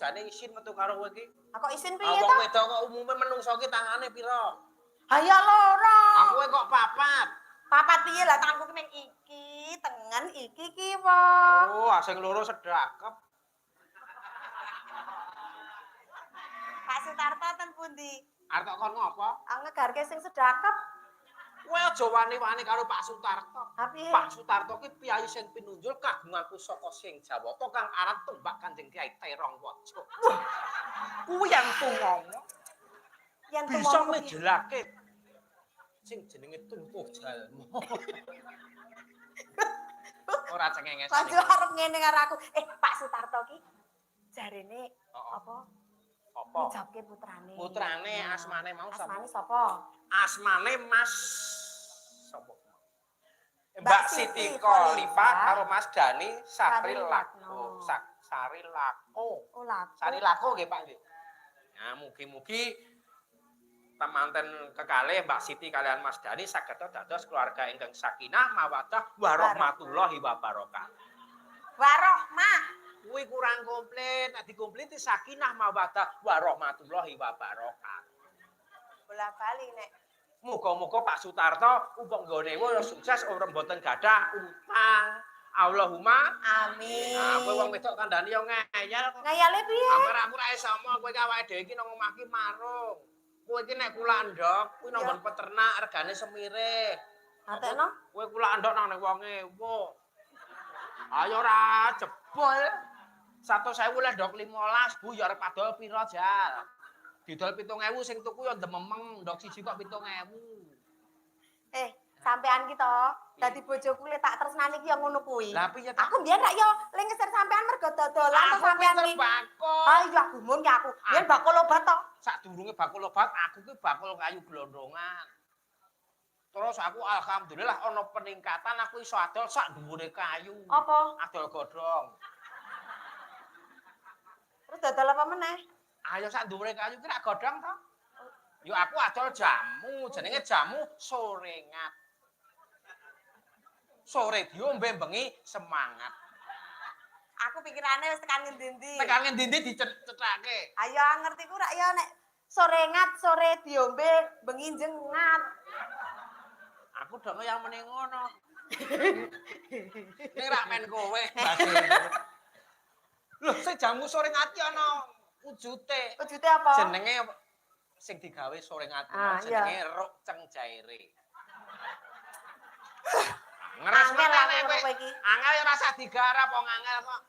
jane isin metu karo kowe iki. Kok isin piye Wong to? wedok kok umume menungso ki tangane pira? Haya loro. Kowe kok papat. Papat piye lah tanganku ki ning iki, tengen iki kiwa. Oh, sing loro sedakep. Pak Sutarto ten pundi? Arep kon ngopo? Ngegarke sing sedakep. Kowe aja wani-wani karo Pak Sutarto. Piye? Pak Sutarto ki piyai sing pinunjul kagunganku saka sing Jawata kang aran tumbak Kanjeng Kyai Terong Waja. Kuwi yang tumomo. Yen Bisa ngejelake sing jenenge tumpuh jalma. Ora cengenges. Aja arep ngene karo aku. Pak Sutarto ki jarene apa? Apa? Ngijabke putrane. Putrane asmane mau sapa? Asmane sapa? Asmane Mas sapa? Mbak Siti Kholifa karo Mas Dani Sarilako. Sarilako. Oh, Lako. Sarilako nggih Pak nggih. Nah, mugi-mugi temanten kekalih Mbak Siti kalian Mas Dani saged dados keluarga ingkang sakinah mawaddah warahmatullahi wabarakatuh. Warahmah. Kuwi kurang komplit, nek dikompliti sakinah mawaddah warahmatullahi wabarakatuh. Bola-bali nek. Muga-muga Pak Sutarto umpama nggone ya sukses ora mboten gadah utang. Allahumma amin. Nah, kowe wong wedok kandhane yo ngeyel kok. Ngeyele piye? Amar aku ra iso omong kowe awake dhewe iki nang omah ki marung. Kowe iki nek kula ndok kuwi nang nggon peternak regane semire. Atekno? Kowe kula ndok nang wonge, wo. Ayo ora jebol. 100.000 lek ndok 15, Bu ya arep adol pira jal. Didol 7.000 sing tuku ya ndememeng, ndok siji kok 7.000. Sampean ki to, dadi bojoku le tak tresnani ki ya ngono kuwi. Lah piye Aku mbiyen rak yo le ngeser sampean mergo dodolan to sampean ki. Bakul. Iya gumun ki aku. Yen bakul obat to. Sadurunge bakul obat, aku ki bakul kayu glondongan. Terus aku alhamdulillah ana peningkatan aku iso adol sak dhuwure kayu. Apa? Adol godhong. Terus dodol apa meneh? Ayo sak dhuwure kayu ki rak godhong to. Yo aku adol jamu, jenenge jamu sorengat. Sore diombe bengi semangat. Aku pikirane wis tekan ngendi-endi. Tekan ngendi-endi dicethake. Ayo ngerti ku rak ya nek sorengat sore diombe bengi jengat. Aku dono yang meneng ngono. Ning rak men kowe. Lho, sing jamu sorengat ki ana wujute. Wujute apa? Jenenge sing digawe sorengat jenenge Ruk Ceng Jaire. Angel kowe iki. Angel ora usah digarap wong angel kok.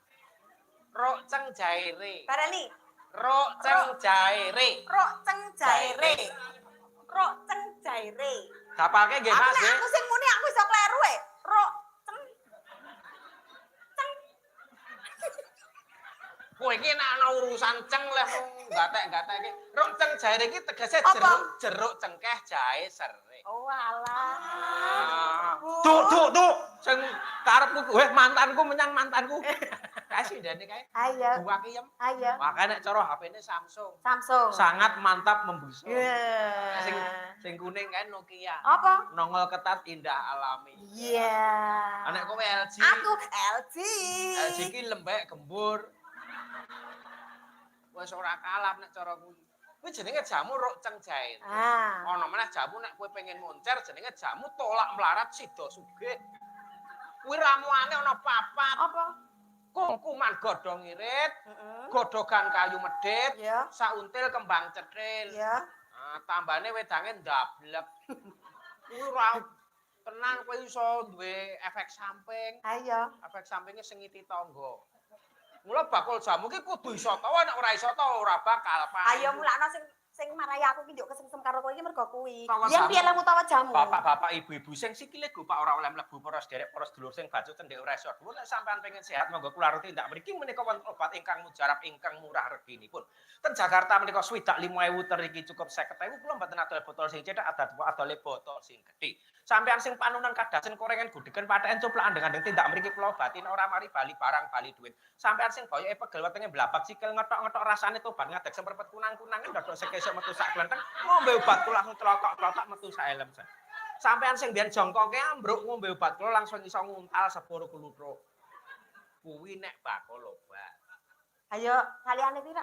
Ruk Ceng Jaire. Barani. Ruk Ceng Jaire. Ruk Ceng Jaire. Ruk Ceng Jaire. Dapalke nggih Mas nggih. Aku sing muni aku iso kleru e. Ruk Ceng. Kowe iki nek ana urusan ceng leh gatek-gatek iki. Ruk Ceng Jaire iki tegese jeruk cengkeh jahe serik. Oh alah. Tuh. Sing karepku mantanku menyang mantanku. Kae sindene kae. Ayo. Buak iyem. Ayo. Makane nek cara HP-ne Samsung. Samsung. Sangat mantap membusuk. Yeah. Sing kuning kan Nokia. Apa? Nongol ketat indah alami. Iya. Nek kowe LG. Aku LG. LG ki lembek gembur. Wis ora kalah nek cara kuwi. Kuwi jenenge jamu Ruk Ceng Jaire. Ana meneh jamu nek kowe pengen moncer jenenge jamu tolak melarat sida sugih. Kuwi ramuane ana papat. Apa? Kungkuman godhong irit, godhogan kayu medhit, sauntil kembang cethil. Iya. Nah, tambane wedange ndablek. Kuwi ora tenang kowe iso duwe efek samping. Ayo. Efek sampinge sing ngiti tangga. Mula bakul jamu ki kudu iso tawa nek ora iso ta ora bakal payu. Ayo mulakno sing marahi aku ki nduk kesengsem karo kowe iki mergo kuwi. Tawa Yen jamu. piye lemu tawa jamu? Bapak-bapak, ibu-ibu sing sikile gopak ora oleh mlebu para sederek para sedulur sing baju cendhek ora iso dhuwur nek sampean pengen sehat monggo kula rutin ndak mriki menika wonten obat ingkang mujarab ingkang murah reginipun. Ten Jakarta menika swidak 5.000 ter iki cukup 50.000 kula mboten adol botol sing cethak adole botol sing gedhe. Sampean sing panunan kadasen korengan gudegen patheken coplakan dengan tindak mriki kula obatin ora mari bali barang bali duit. Sampean sing boyoke pegel wetenge blabak sikil ngetok-ngetok rasane tobat ngadeg semperpet kunang-kunangan ndodok sekesuk metu sak glenteng ngombe obat kula langsung celotok-celotok metu sak elem. Sampean sing biyen jongkoke ambruk ngombe obat kula langsung iso nguntal sepuro kluthuk. Kuwi nek bakul obat. Ayo saliyane pira?